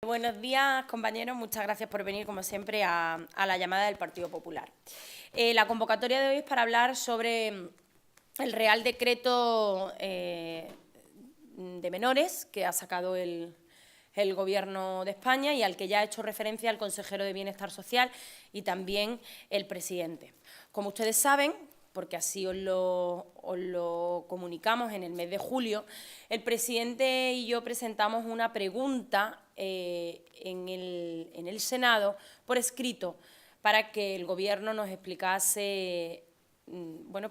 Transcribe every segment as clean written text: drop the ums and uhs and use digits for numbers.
Buenos días, compañeros. Muchas gracias por venir, como siempre, a la llamada del Partido Popular. La convocatoria de hoy es para hablar sobre el Real Decreto de menores que ha sacado el Gobierno de España y al que ya ha hecho referencia el consejero de Bienestar Social y también el presidente. Como ustedes saben, porque así os lo comunicamos en el mes de julio, el presidente y yo presentamos una pregunta en el Senado por escrito para que el Gobierno nos explicase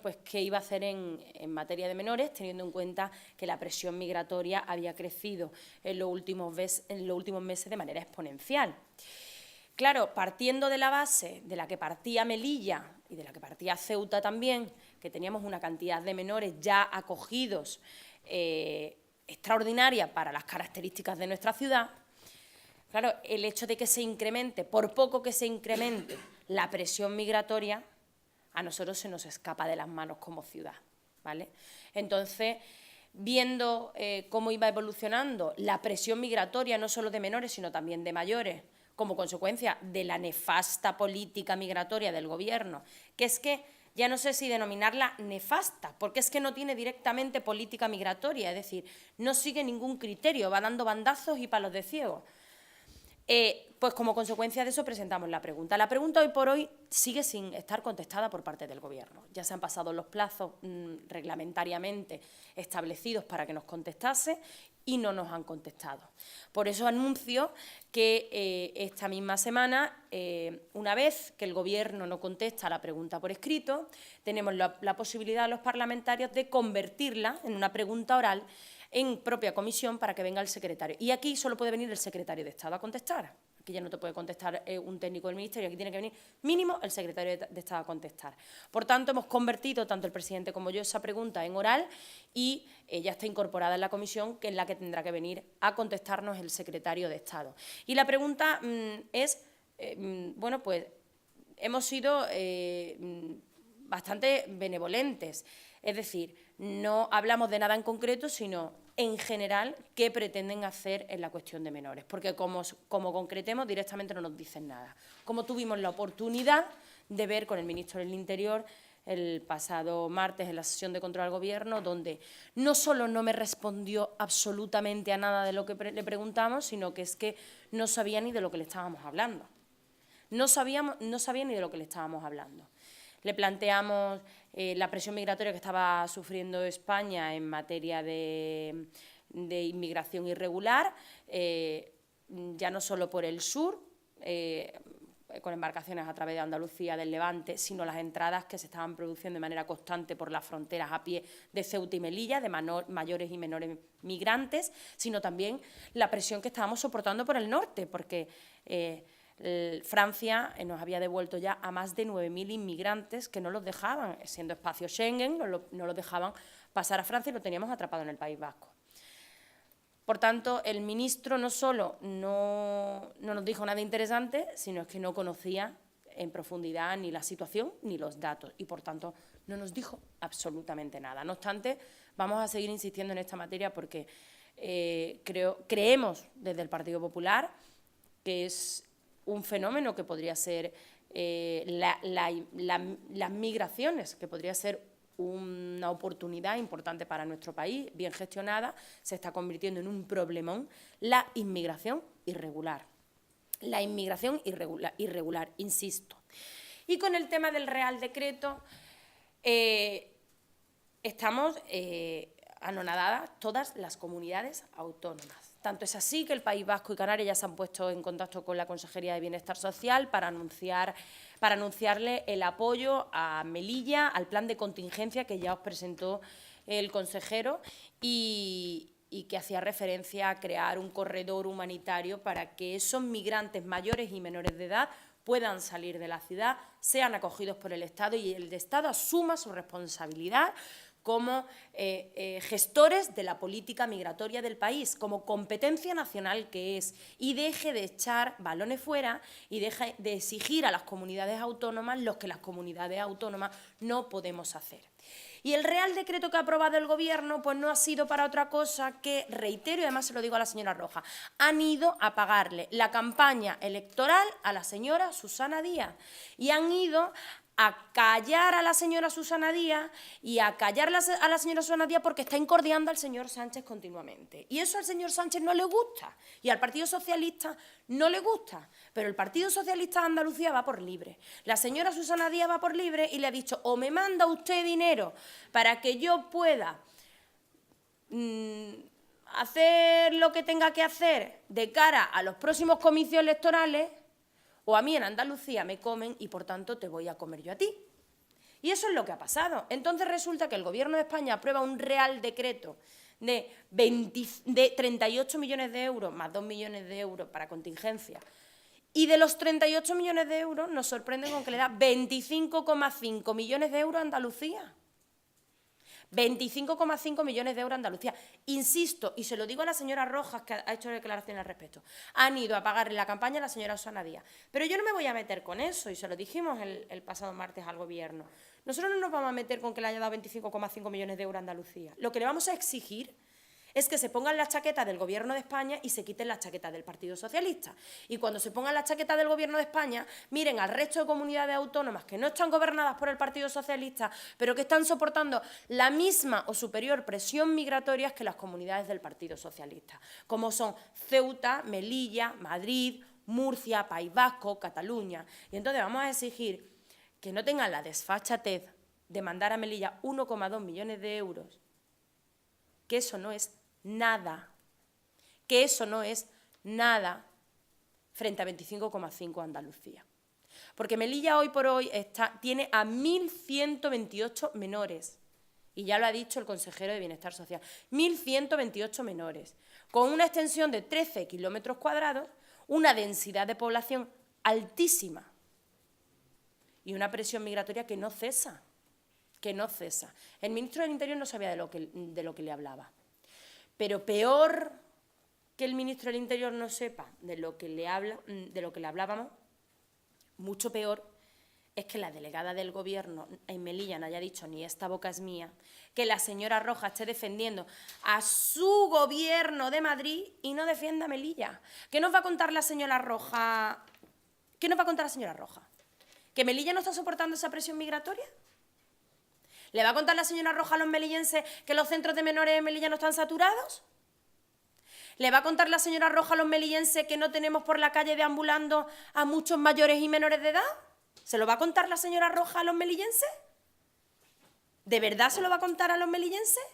pues qué iba a hacer en materia de menores, teniendo en cuenta que la presión migratoria había crecido en los últimos meses de manera exponencial. Claro, partiendo de la base de la que partía Melilla y de la que partía Ceuta también, que teníamos una cantidad de menores ya acogidos extraordinaria para las características de nuestra ciudad, claro, el hecho de que se incremente, por poco que se incremente, la presión migratoria, a nosotros se nos escapa de las manos como ciudad, ¿vale? Entonces, viendo cómo iba evolucionando la presión migratoria, no solo de menores, sino también de mayores, como consecuencia de la nefasta política migratoria del Gobierno, que es que ya no sé si denominarla nefasta, porque es que no tiene directamente política migratoria, es decir, no sigue ningún criterio, va dando bandazos y palos de ciego. Pues como consecuencia de eso presentamos la pregunta. La pregunta hoy por hoy sigue sin estar contestada por parte del Gobierno. Ya se han pasado los plazos reglamentariamente establecidos para que nos contestase y no nos han contestado. Por eso anuncio que esta misma semana, una vez que el Gobierno no contesta la pregunta por escrito, tenemos la posibilidad los parlamentarios de convertirla en una pregunta oral en propia comisión para que venga el secretario. Y aquí solo puede venir el secretario de Estado a contestar. Aquí ya no te puede contestar un técnico del Ministerio, aquí tiene que venir mínimo el secretario de Estado a contestar. Por tanto, hemos convertido, tanto el presidente como yo, esa pregunta en oral y ya está incorporada en la comisión, que es la que tendrá que venir a contestarnos el secretario de Estado. Y la pregunta es, pues hemos sido bastante benevolentes. Es decir, no hablamos de nada en concreto, sino en general qué pretenden hacer en la cuestión de menores, porque como concretemos directamente no nos dicen nada. Como tuvimos la oportunidad de ver con el ministro del Interior el pasado martes en la sesión de control al Gobierno, donde no solo no me respondió absolutamente a nada de lo que le preguntamos, sino que es que no sabía ni de lo que le estábamos hablando. No sabía ni de lo que le estábamos hablando. Le planteamos la presión migratoria que estaba sufriendo España en materia de inmigración irregular, ya no solo por el sur, con embarcaciones a través de Andalucía, del Levante, sino las entradas que se estaban produciendo de manera constante por las fronteras a pie de Ceuta y Melilla, de mayores y menores migrantes, sino también la presión que estábamos soportando por el norte, porque Francia nos había devuelto ya a más de 9.000 inmigrantes que no los dejaban, siendo espacio Schengen, no los dejaban pasar a Francia y lo teníamos atrapado en el País Vasco. Por tanto, el ministro no solo no nos dijo nada interesante, sino es que no conocía en profundidad ni la situación ni los datos y, por tanto, no nos dijo absolutamente nada. No obstante, vamos a seguir insistiendo en esta materia porque creemos desde el Partido Popular que es un fenómeno que podría ser las migraciones, que podría ser una oportunidad importante para nuestro país, bien gestionada, se está convirtiendo en un problemón, la inmigración irregular. La inmigración irregular, insisto. Y con el tema del Real Decreto, estamos anonadadas todas las comunidades autónomas. Tanto es así que el País Vasco y Canarias ya se han puesto en contacto con la Consejería de Bienestar Social para anunciarle el apoyo a Melilla, al plan de contingencia que ya os presentó el consejero y que hacía referencia a crear un corredor humanitario para que esos migrantes mayores y menores de edad puedan salir de la ciudad, sean acogidos por el Estado y el Estado asuma su responsabilidad como gestores de la política migratoria del país, como competencia nacional que es, y deje de echar balones fuera y deje de exigir a las comunidades autónomas lo que las comunidades autónomas no podemos hacer. Y el Real Decreto que ha aprobado el Gobierno pues no ha sido para otra cosa que, reitero, y además se lo digo a la señora Roja, han ido a pagarle la campaña electoral a la señora Susana Díaz y han ido a callar a la señora Susana Díaz y a callar a la señora Susana Díaz porque está incordiando al señor Sánchez continuamente. Y eso al señor Sánchez no le gusta y al Partido Socialista no le gusta, pero el Partido Socialista de Andalucía va por libre. La señora Susana Díaz va por libre y le ha dicho: o me manda usted dinero para que yo pueda hacer lo que tenga que hacer de cara a los próximos comicios electorales, o a mí en Andalucía me comen y, por tanto, te voy a comer yo a ti. Y eso es lo que ha pasado. Entonces resulta que el Gobierno de España aprueba un Real Decreto de 38 millones de euros, más 2 millones de euros para contingencia. Y de los 38 millones de euros nos sorprende con que le da 25,5 millones de euros a Andalucía. 25,5 millones de euros a Andalucía. Insisto, y se lo digo a la señora Rojas, que ha hecho declaraciones al respecto, han ido a pagarle la campaña a la señora Susana Díaz. Pero yo no me voy a meter con eso, y se lo dijimos el pasado martes al Gobierno. Nosotros no nos vamos a meter con que le haya dado 25,5 millones de euros a Andalucía. Lo que le vamos a exigir es que se pongan la chaqueta del Gobierno de España y se quiten la chaqueta del Partido Socialista. Y cuando se pongan la chaqueta del Gobierno de España, miren al resto de comunidades autónomas que no están gobernadas por el Partido Socialista, pero que están soportando la misma o superior presión migratoria que las comunidades del Partido Socialista, como son Ceuta, Melilla, Madrid, Murcia, País Vasco, Cataluña. Y entonces vamos a exigir que no tengan la desfachatez de mandar a Melilla 1,2 millones de euros, que eso no es nada, que eso no es nada frente a 25,5 Andalucía. Porque Melilla hoy por hoy tiene a 1.128 menores, y ya lo ha dicho el consejero de Bienestar Social, 1.128 menores, con una extensión de 13 kilómetros cuadrados, una densidad de población altísima y una presión migratoria que no cesa, que no cesa. El ministro del Interior no sabía de lo que le hablaba. Pero peor que el ministro del Interior no sepa de lo que le hablábamos, mucho peor es que la delegada del Gobierno en Melilla no haya dicho ni esta boca es mía, que la señora Roja esté defendiendo a su Gobierno de Madrid y no defienda a Melilla. ¿Qué nos va a contar la señora Roja? ¿Qué nos va a contar la señora Roja? ¿Que Melilla no está soportando esa presión migratoria? ¿Le va a contar la señora Roja a los melillenses que los centros de menores de Melilla no están saturados? ¿Le va a contar la señora Roja a los melillenses que no tenemos por la calle deambulando a muchos mayores y menores de edad? ¿Se lo va a contar la señora Roja a los melillenses? ¿De verdad se lo va a contar a los melillenses?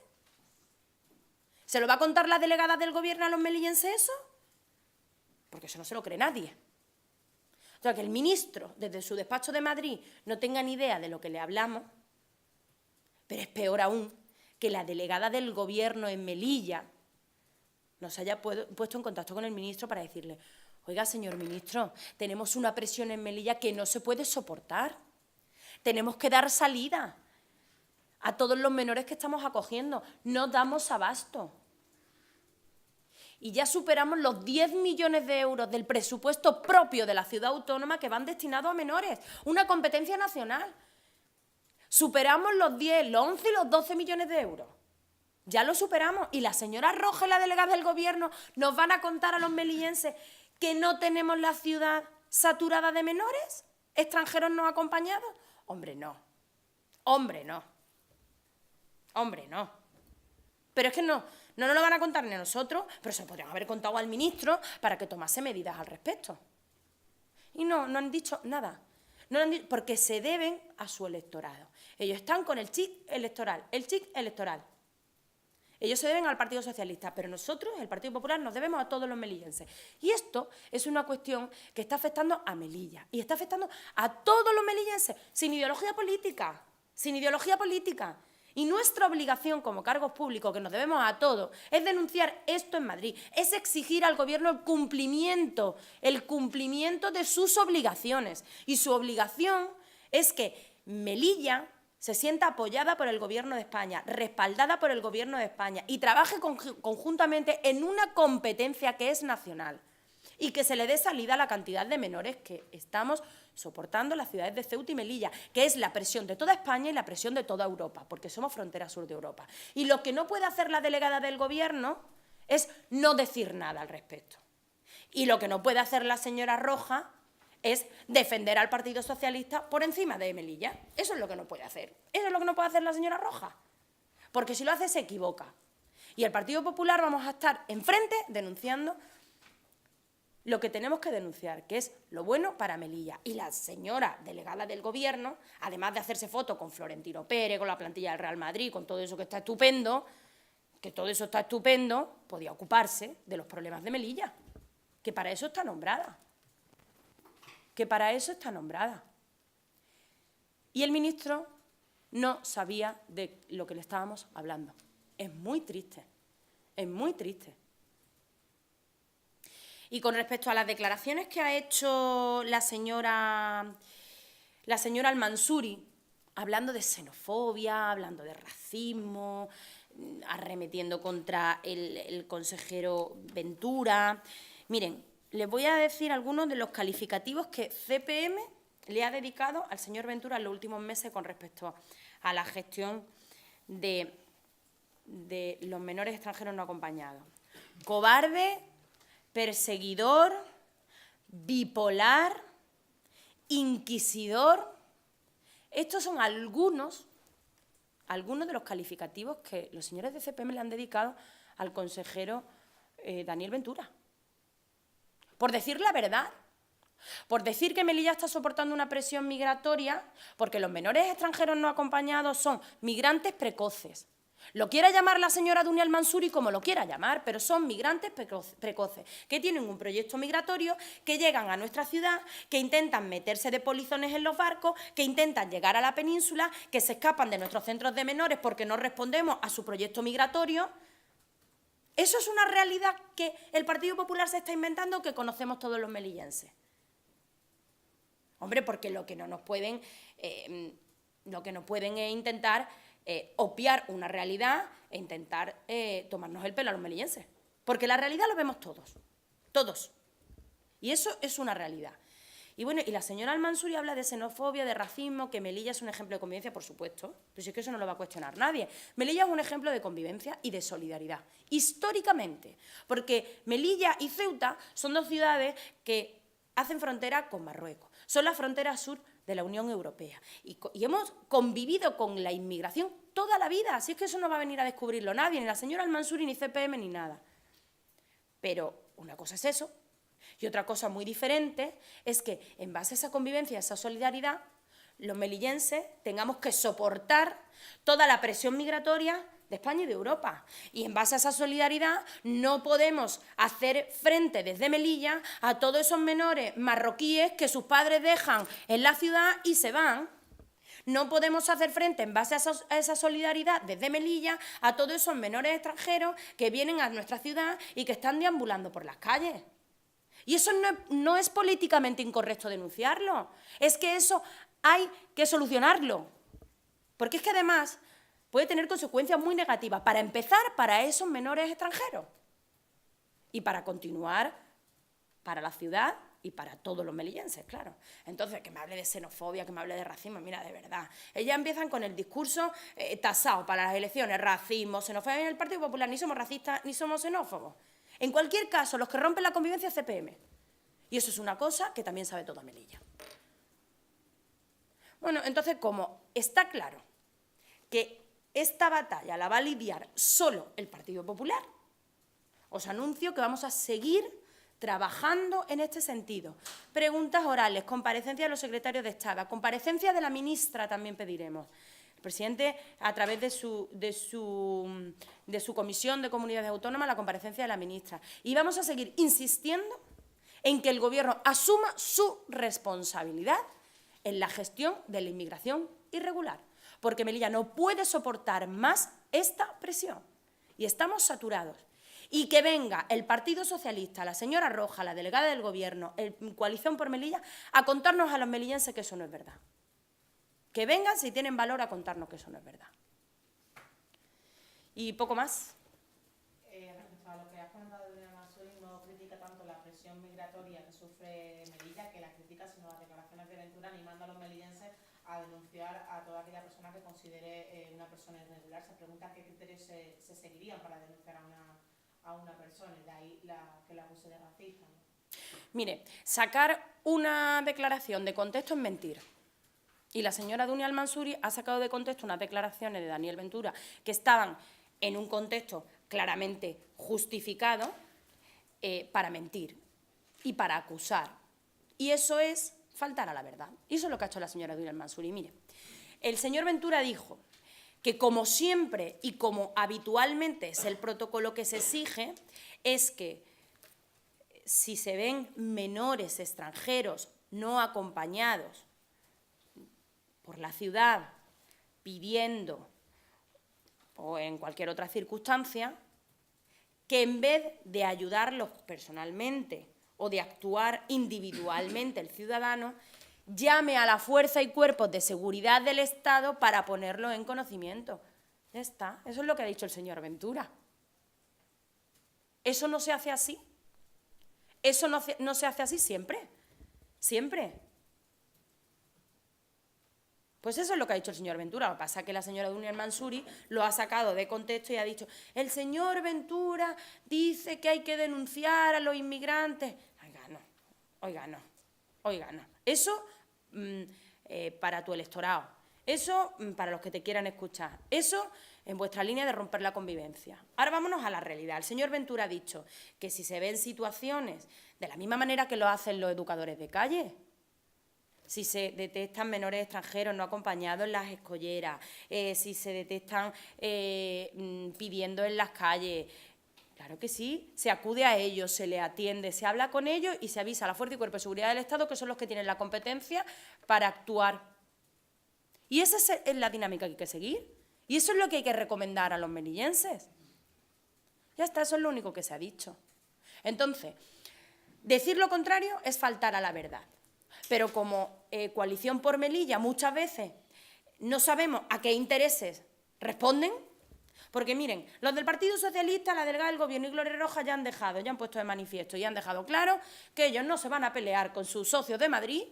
¿Se lo va a contar la delegada del Gobierno a los melillenses eso? Porque eso no se lo cree nadie. O sea, que el ministro, desde su despacho de Madrid, no tenga ni idea de lo que le hablamos. Pero es peor aún que la delegada del Gobierno en Melilla nos haya puesto en contacto con el ministro para decirle: oiga, señor ministro, tenemos una presión en Melilla que no se puede soportar. Tenemos que dar salida a todos los menores que estamos acogiendo. No damos abasto. Y ya superamos los 10 millones de euros del presupuesto propio de la ciudad autónoma que van destinados a menores. Una competencia nacional. Superamos los 10, los 11 y los 12 millones de euros. Ya lo superamos. Y la señora Roja y la delegada del Gobierno nos van a contar a los melillenses que no tenemos la ciudad saturada de menores extranjeros no acompañados. Hombre, no. Hombre, no. Hombre, no. Pero es que no nos lo van a contar ni a nosotros, pero se podrían haber contado al ministro para que tomase medidas al respecto. Y no han dicho nada. No lo han dicho porque se deben a su electorado. Ellos están con el chip electoral, Ellos se deben al Partido Socialista, pero nosotros, el Partido Popular, nos debemos a todos los melillenses. Y esto es una cuestión que está afectando a Melilla y está afectando a todos los melillenses, sin ideología política, Y nuestra obligación como cargos públicos, que nos debemos a todos, es denunciar esto en Madrid, es exigir al Gobierno el cumplimiento de sus obligaciones. Y su obligación es que Melilla se sienta apoyada por el Gobierno de España, respaldada por el Gobierno de España y trabaje conjuntamente en una competencia que es nacional y que se le dé salida a la cantidad de menores que estamos soportando en las ciudades de Ceuta y Melilla, que es la presión de toda España y la presión de toda Europa, porque somos frontera sur de Europa. Y lo que no puede hacer la delegada del Gobierno es no decir nada al respecto. Y lo que no puede hacer la señora Roja es defender al Partido Socialista por encima de Melilla. Eso es lo que no puede hacer. Eso es lo que no puede hacer la señora Roja. Porque si lo hace, se equivoca. Y el Partido Popular vamos a estar enfrente denunciando lo que tenemos que denunciar, que es lo bueno para Melilla. Y la señora delegada del Gobierno, además de hacerse foto con Florentino Pérez, con la plantilla del Real Madrid, con todo eso que está estupendo, podía ocuparse de los problemas de Melilla, que para eso está nombrada. Y el ministro no sabía de lo que le estábamos hablando. Es muy triste, es muy triste. Y con respecto a las declaraciones que ha hecho la señora Al-Mansuri, hablando de xenofobia, hablando de racismo, arremetiendo contra el consejero Ventura. Miren, les voy a decir algunos de los calificativos que CPM le ha dedicado al señor Ventura en los últimos meses con respecto a la gestión de los menores extranjeros no acompañados. Cobarde, perseguidor, bipolar, inquisidor. Estos son algunos de los calificativos que los señores de CPM le han dedicado al consejero Daniel Ventura. Por decir la verdad, por decir que Melilla está soportando una presión migratoria, porque los menores extranjeros no acompañados son migrantes precoces. Lo quiera llamar la señora Dunial Mansuri como lo quiera llamar, pero son migrantes precoces, que tienen un proyecto migratorio, que llegan a nuestra ciudad, que intentan meterse de polizones en los barcos, que intentan llegar a la península, que se escapan de nuestros centros de menores porque no respondemos a su proyecto migratorio. Eso es una realidad que el Partido Popular se está inventando, que conocemos todos los melillenses. Hombre, porque lo que no pueden es intentar obviar una realidad e intentar tomarnos el pelo a los melillenses. Porque la realidad lo vemos todos, todos. Y eso es una realidad. Y bueno, y la señora Al-Mansuri habla de xenofobia, de racismo, que Melilla es un ejemplo de convivencia, por supuesto, pero si es que eso no lo va a cuestionar nadie. Melilla es un ejemplo de convivencia y de solidaridad, históricamente, porque Melilla y Ceuta son dos ciudades que hacen frontera con Marruecos, son la frontera sur de la Unión Europea y hemos convivido con la inmigración toda la vida, así es que eso no va a venir a descubrirlo nadie, ni la señora Al-Mansuri, ni CPM, ni nada. Pero una cosa es eso, y otra cosa muy diferente es que en base a esa convivencia, a esa solidaridad, los melillenses tengamos que soportar toda la presión migratoria de España y de Europa. Y en base a esa solidaridad no podemos hacer frente desde Melilla a todos esos menores marroquíes que sus padres dejan en la ciudad y se van. No podemos hacer frente en base a esa solidaridad desde Melilla a todos esos menores extranjeros que vienen a nuestra ciudad y que están deambulando por las calles. Y eso no es políticamente incorrecto denunciarlo, es que eso hay que solucionarlo. Porque es que además puede tener consecuencias muy negativas, para empezar, para esos menores extranjeros y para continuar, para la ciudad y para todos los melillenses, claro. Entonces, que me hable de xenofobia, que me hable de racismo, mira, de verdad. Ellas empiezan con el discurso tasado para las elecciones, racismo, xenofobia. En el Partido Popular ni somos racistas ni somos xenófobos. En cualquier caso, los que rompen la convivencia es CPM. Y eso es una cosa que también sabe toda Melilla. Bueno, entonces, como está claro que esta batalla la va a lidiar solo el Partido Popular, os anuncio que vamos a seguir trabajando en este sentido. Preguntas orales, comparecencia de los secretarios de Estado, comparecencia de la ministra también pediremos. El presidente, a través de su Comisión de Comunidades Autónomas, la comparecencia de la ministra. Y vamos a seguir insistiendo en que el Gobierno asuma su responsabilidad en la gestión de la inmigración irregular, porque Melilla no puede soportar más esta presión y estamos saturados. Y que venga el Partido Socialista, la señora Roja, la delegada del Gobierno, Coalición por Melilla, a contarnos a los melillenses que eso no es verdad. Que vengan si tienen valor a contarnos que eso no es verdad. Y poco más. Respecto a lo que has comentado de Daniel Manzuri, no critica tanto la presión migratoria que sufre Melilla, que la critica, sino las declaraciones de Ventura animando a los melillenses a denunciar a toda aquella persona que considere una persona irregular. Se pregunta qué criterios se seguirían para denunciar a una persona, y de ahí que la acuse de racista, ¿no? Mire, sacar una declaración de contexto es mentir. Y la señora Dunia Al-Mansuri ha sacado de contexto unas declaraciones de Daniel Ventura que estaban en un contexto claramente justificado para mentir y para acusar. Y eso es faltar a la verdad. Y eso es lo que ha hecho la señora Dunia Al-Mansuri. Mire, el señor Ventura dijo que, como siempre y como habitualmente es el protocolo que se exige, es que si se ven menores extranjeros no acompañados por la ciudad pidiendo, o en cualquier otra circunstancia, que en vez de ayudarlos personalmente o de actuar individualmente el ciudadano, llame a la fuerza y cuerpos de seguridad del Estado para ponerlo en conocimiento. Ya está, eso es lo que ha dicho el señor Ventura. Eso no se hace así. Eso no se hace así siempre. Siempre. Pues eso es lo que ha dicho el señor Ventura. Lo que pasa es que la señora Dunia Al-Mansuri lo ha sacado de contexto y ha dicho: el señor Ventura dice que hay que denunciar a los inmigrantes. Oiga, no. Oiga, no. Oiga, no. Eso para tu electorado. Eso para los que te quieran escuchar. Eso en vuestra línea de romper la convivencia. Ahora vámonos a la realidad. El señor Ventura ha dicho que si se ven situaciones de la misma manera que lo hacen los educadores de calle, si se detectan menores extranjeros no acompañados en las escolleras, si se detectan pidiendo en las calles, claro que sí, se acude a ellos, se les atiende, se habla con ellos y se avisa a la Fuerza y Cuerpo de Seguridad del Estado, que son los que tienen la competencia para actuar. Y esa es la dinámica que hay que seguir. Y eso es lo que hay que recomendar a los melillenses. Ya está, eso es lo único que se ha dicho. Entonces, decir lo contrario es faltar a la verdad. Pero como Coalición por Melilla muchas veces no sabemos a qué intereses responden, porque miren, los del Partido Socialista, la delegada del Gobierno y Gloria Rojas ya han puesto de manifiesto y han dejado claro que ellos no se van a pelear con sus socios de Madrid,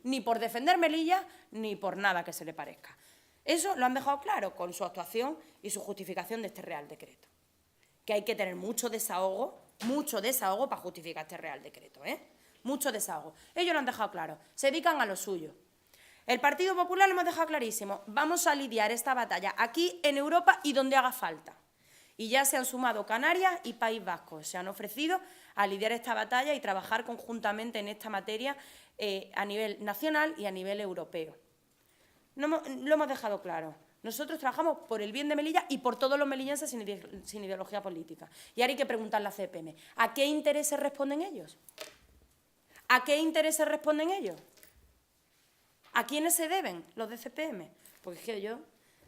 ni por defender Melilla, ni por nada que se le parezca. Eso lo han dejado claro con su actuación y su justificación de este Real Decreto. Que hay que tener mucho desahogo para justificar este Real Decreto, mucho desahogo. Ellos lo han dejado claro, se dedican a lo suyo. El Partido Popular lo hemos dejado clarísimo, vamos a lidiar esta batalla aquí en Europa y donde haga falta. Y ya se han sumado Canarias y País Vasco, se han ofrecido a lidiar esta batalla y trabajar conjuntamente en esta materia a nivel nacional y a nivel europeo. Lo hemos dejado claro. Nosotros trabajamos por el bien de Melilla y por todos los melillenses sin ideología política. Y ahora hay que preguntarle a la CPM, ¿a qué intereses responden ellos? ¿A qué intereses responden ellos? ¿A quiénes se deben los de CPM? Porque es que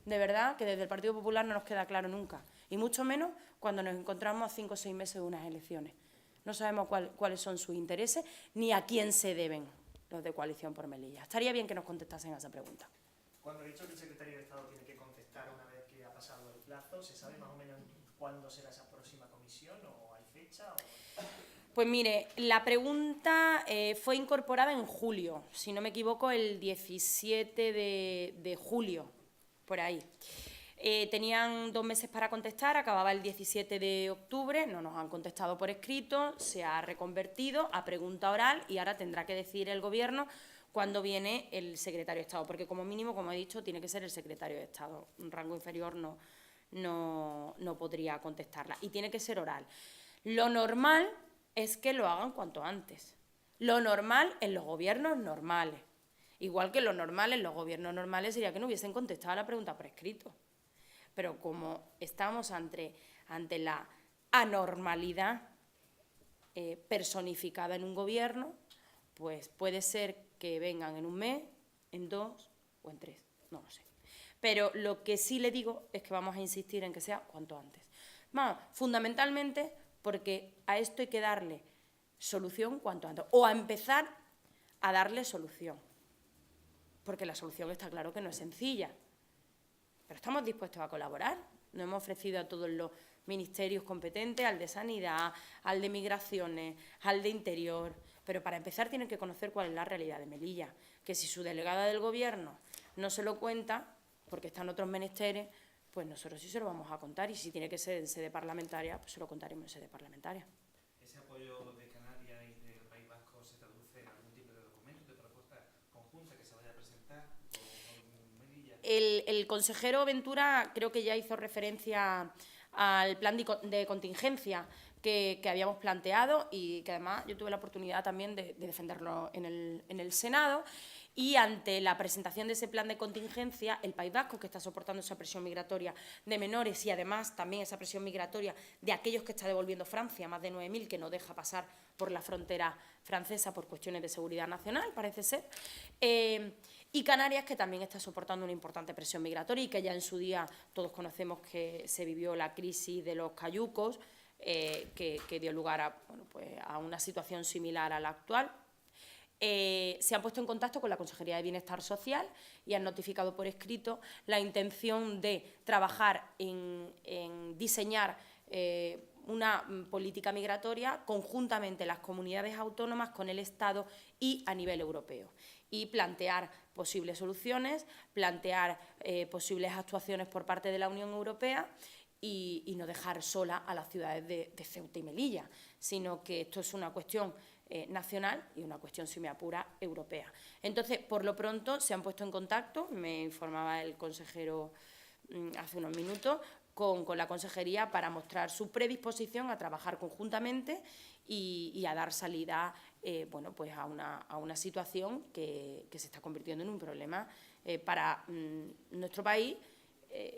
de verdad, que desde el Partido Popular no nos queda claro nunca. Y mucho menos cuando nos encontramos a 5 o 6 meses de unas elecciones. No sabemos cuáles son sus intereses ni a quién se deben los de Coalición por Melilla. Estaría bien que nos contestasen a esa pregunta. Cuando he dicho que el secretario de Estado tiene que contestar una vez que ha pasado el plazo, ¿se sabe más o menos cuándo será esa próxima comisión o hay fecha? Pues mire, la pregunta fue incorporada en julio, si no me equivoco, el 17 de julio, por ahí. Tenían 2 meses para contestar, acababa el 17 de octubre, no nos han contestado por escrito, se ha reconvertido a pregunta oral y ahora tendrá que decir el Gobierno cuándo viene el secretario de Estado, porque como mínimo, como he dicho, tiene que ser el secretario de Estado. Un rango inferior no podría contestarla y tiene que ser oral. Lo normal es que lo hagan cuanto antes. Lo normal en los gobiernos normales. Igual que lo normal en los gobiernos normales sería que no hubiesen contestado la pregunta por escrito. Pero como estamos ante la anormalidad personificada en un gobierno, pues puede ser que vengan en 1 mes, en 2 o en 3, no lo sé. Pero lo que sí le digo es que vamos a insistir en que sea cuanto antes. Vamos, fundamentalmente porque a esto hay que darle solución cuanto antes, o a empezar a darle solución. porque la solución está claro que no es sencilla. Pero estamos dispuestos a colaborar. Nos hemos ofrecido a todos los ministerios competentes, al de Sanidad, al de Migraciones, al de Interior. Pero para empezar tienen que conocer cuál es la realidad de Melilla, que si su delegada del Gobierno no se lo cuenta, porque están otros menesteres, pues nosotros sí se lo vamos a contar, y si tiene que ser en sede parlamentaria, pues se lo contaremos en sede parlamentaria. ¿Ese apoyo de Canarias y del País Vasco se traduce en algún tipo de documento, de propuesta conjunta que se vaya a presentar con Melilla? El consejero Ventura creo que ya hizo referencia al plan de contingencia que habíamos planteado, y que además yo tuve la oportunidad también de defenderlo en el Senado. Y ante la presentación de ese plan de contingencia, el País Vasco, que está soportando esa presión migratoria de menores y además también esa presión migratoria de aquellos que está devolviendo Francia, más de 9.000, que no deja pasar por la frontera francesa por cuestiones de seguridad nacional, parece ser, y Canarias, que también está soportando una importante presión migratoria y que ya en su día todos conocemos que se vivió la crisis de los cayucos, que dio lugar a, bueno, pues a una situación similar a la actual. Se han puesto en contacto con la Consejería de Bienestar Social y han notificado por escrito la intención de trabajar en diseñar una política migratoria conjuntamente las comunidades autónomas con el Estado y a nivel europeo, y plantear posibles soluciones, plantear posibles actuaciones por parte de la Unión Europea y no dejar sola a las ciudades de Ceuta y Melilla, sino que esto es una cuestión nacional y una cuestión, si me apura, europea. Entonces, por lo pronto, se han puesto en contacto, me informaba el consejero hace unos minutos, con la consejería para mostrar su predisposición a trabajar conjuntamente y a dar salida bueno, pues a una situación que se está convirtiendo en un problema para nuestro país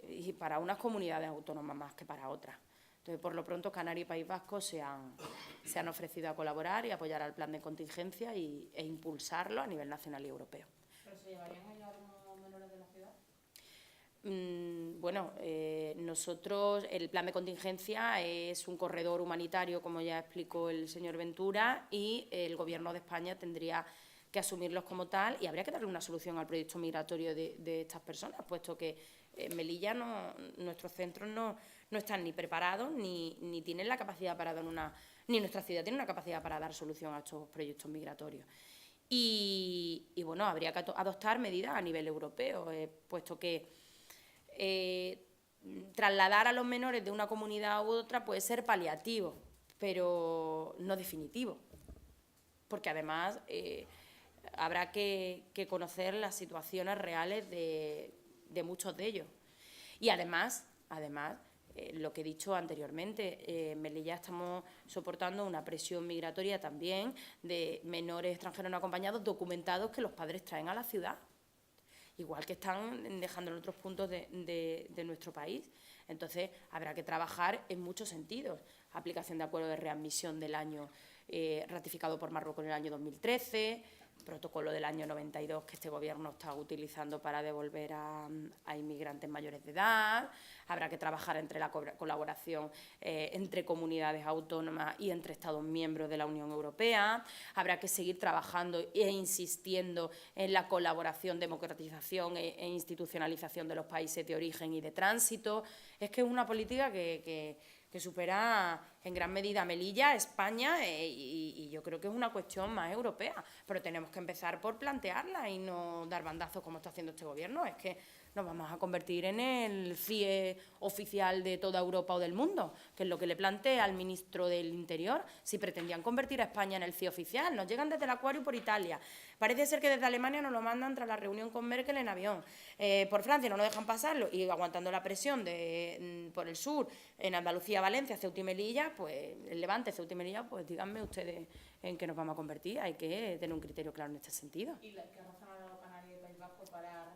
y para unas comunidades autónomas más que para otras. Entonces, por lo pronto, Canarias y País Vasco se han ofrecido a colaborar y apoyar al plan de contingencia e impulsarlo a nivel nacional y europeo. ¿Pero se llevarían allá algunos menores de la ciudad? Bueno, nosotros, el plan de contingencia es un corredor humanitario, como ya explicó el señor Ventura, y el Gobierno de España tendría que asumirlos como tal, y habría que darle una solución al proyecto migratorio de estas personas, puesto que Melilla, nuestros centros no están ni preparados ni tienen la capacidad para dar ni nuestra ciudad tiene una capacidad para dar solución a estos proyectos migratorios. Y bueno, habría que adoptar medidas a nivel europeo, puesto que trasladar a los menores de una comunidad u otra puede ser paliativo, pero no definitivo, porque además habrá que conocer las situaciones reales de muchos de ellos. Y además, lo que he dicho anteriormente, en Melilla estamos soportando una presión migratoria también de menores extranjeros no acompañados documentados que los padres traen a la ciudad, igual que están dejando en otros puntos de nuestro país. Entonces, habrá que trabajar en muchos sentidos. Aplicación de acuerdo de readmisión del año ratificado por Marruecos en el año 2013, protocolo del año 92 que este Gobierno está utilizando para devolver a inmigrantes mayores de edad. Habrá que trabajar entre la colaboración entre comunidades autónomas y entre Estados miembros de la Unión Europea. Habrá que seguir trabajando e insistiendo en la colaboración, democratización e institucionalización de los países de origen y de tránsito. Es que es una política que supera en gran medida a Melilla, España, y yo creo que es una cuestión más europea. Pero tenemos que empezar por plantearla y no dar bandazos como está haciendo este Gobierno. Es que nos vamos a convertir en el CIE oficial de toda Europa o del mundo, que es lo que le plantea al ministro del Interior. Si pretendían convertir a España en el CIE oficial, nos llegan desde el Acuario por Italia. Parece ser que desde Alemania nos lo mandan tras la reunión con Merkel en avión. Por Francia no nos dejan pasarlo y aguantando la presión por el sur, en Andalucía, Valencia, Ceuta y Melilla, pues el Levante, Ceuta y Melilla, pues díganme ustedes en qué nos vamos a convertir. Hay que tener un criterio claro en este sentido. ¿Y qué razón ha dado Canarias y País Vasco para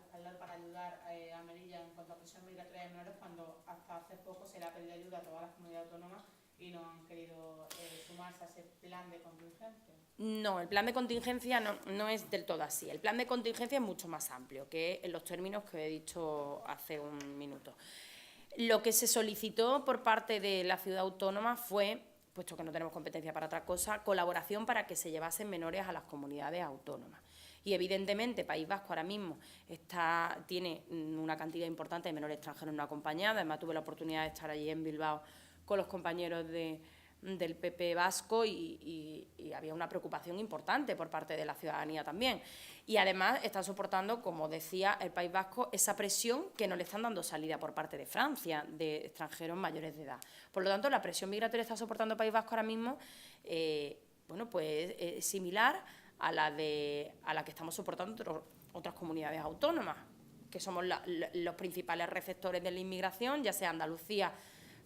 ayudar a Melilla en cuanto a presión migratoria de menores, cuando hasta hace poco se le ha pedido ayuda a todas las comunidades autónomas y no han querido sumarse a ese plan de contingencia? No, el plan de contingencia no es del todo así. El plan de contingencia es mucho más amplio que en los términos que he dicho hace un minuto. Lo que se solicitó por parte de la ciudad autónoma fue, puesto que no tenemos competencia para otra cosa, colaboración para que se llevasen menores a las comunidades autónomas. Y evidentemente País Vasco ahora mismo tiene una cantidad importante de menores extranjeros no acompañados. Además tuve la oportunidad de estar allí en Bilbao con los compañeros del PP vasco y había una preocupación importante por parte de la ciudadanía también. Y además está soportando, como decía el País Vasco, esa presión que no le están dando salida por parte de Francia, de extranjeros mayores de edad. Por lo tanto, la presión migratoria que está soportando el País Vasco ahora mismo, bueno, pues es similar a la que estamos soportando otras comunidades autónomas, que somos los principales receptores de la inmigración, ya sea Andalucía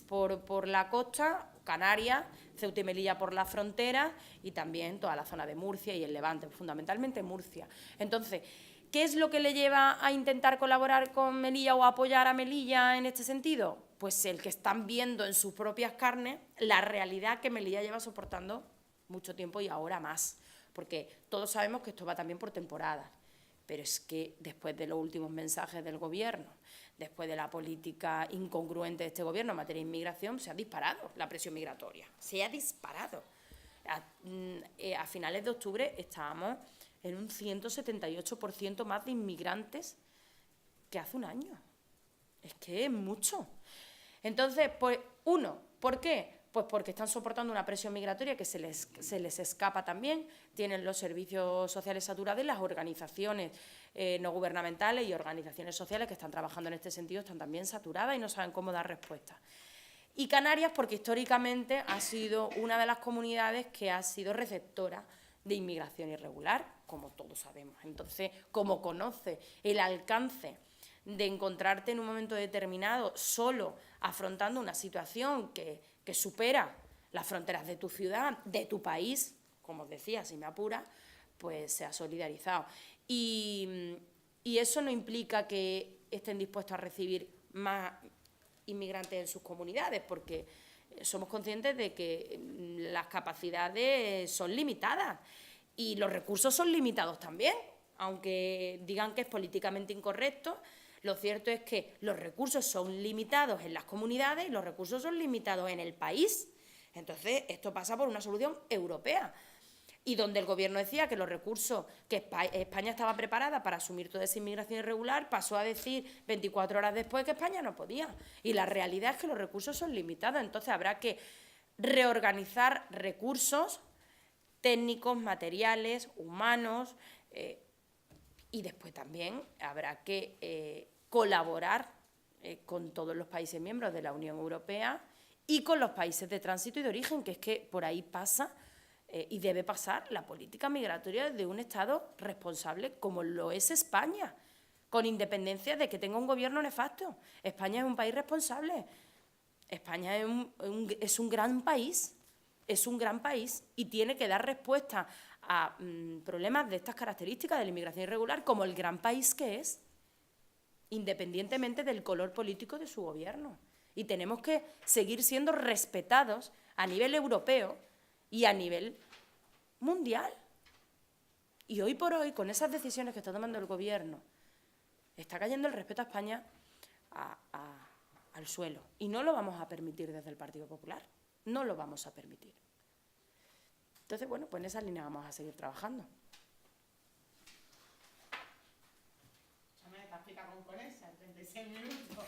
por la costa, Canarias, Ceuta y Melilla por la frontera y también toda la zona de Murcia y el Levante, fundamentalmente Murcia. Entonces, ¿qué es lo que le lleva a intentar colaborar con Melilla o a apoyar a Melilla en este sentido? Pues el que están viendo en sus propias carnes la realidad que Melilla lleva soportando mucho tiempo y ahora más, porque todos sabemos que esto va también por temporadas, pero es que después de los últimos mensajes del Gobierno, después de la política incongruente de este Gobierno en materia de inmigración, se ha disparado la presión migratoria, se ha disparado. A finales de octubre estábamos en un 178% más de inmigrantes que hace un año. Es que es mucho. Entonces, pues, ¿por qué? Pues porque están soportando una presión migratoria que se les escapa también, tienen los servicios sociales saturados y las organizaciones no gubernamentales y organizaciones sociales que están trabajando en este sentido están también saturadas y no saben cómo dar respuesta. Y Canarias, porque históricamente ha sido una de las comunidades que ha sido receptora de inmigración irregular, como todos sabemos. Entonces, como conoce el alcance de encontrarte en un momento determinado solo afrontando una situación que supera las fronteras de tu ciudad, de tu país, como os decía, si me apura, pues se ha solidarizado. Y eso no implica que estén dispuestos a recibir más inmigrantes en sus comunidades, porque somos conscientes de que las capacidades son limitadas y los recursos son limitados también, aunque digan que es políticamente incorrecto. Lo cierto es que los recursos son limitados en las comunidades y los recursos son limitados en el país. Entonces, esto pasa por una solución europea. Y donde el Gobierno decía que los recursos, que España estaba preparada para asumir toda esa inmigración irregular, pasó a decir 24 horas después que España no podía. Y la realidad es que los recursos son limitados. Entonces, habrá que reorganizar recursos técnicos, materiales, humanos, y después también habrá que colaborar con todos los países miembros de la Unión Europea y con los países de tránsito y de origen, que es que por ahí pasa y debe pasar la política migratoria de un Estado responsable como lo es España, con independencia de que tenga un gobierno nefasto. España es un país responsable, España es un gran país, y tiene que dar respuesta a problemas de estas características de la inmigración irregular como el gran país que es, independientemente del color político de su gobierno. Y tenemos que seguir siendo respetados a nivel europeo y a nivel mundial. Y hoy por hoy, con esas decisiones que está tomando el Gobierno, está cayendo el respeto a España al suelo. Y no lo vamos a permitir desde el Partido Popular. No lo vamos a permitir. Entonces, bueno, pues en esa línea vamos a seguir trabajando. Explica con esa, 36 minutos.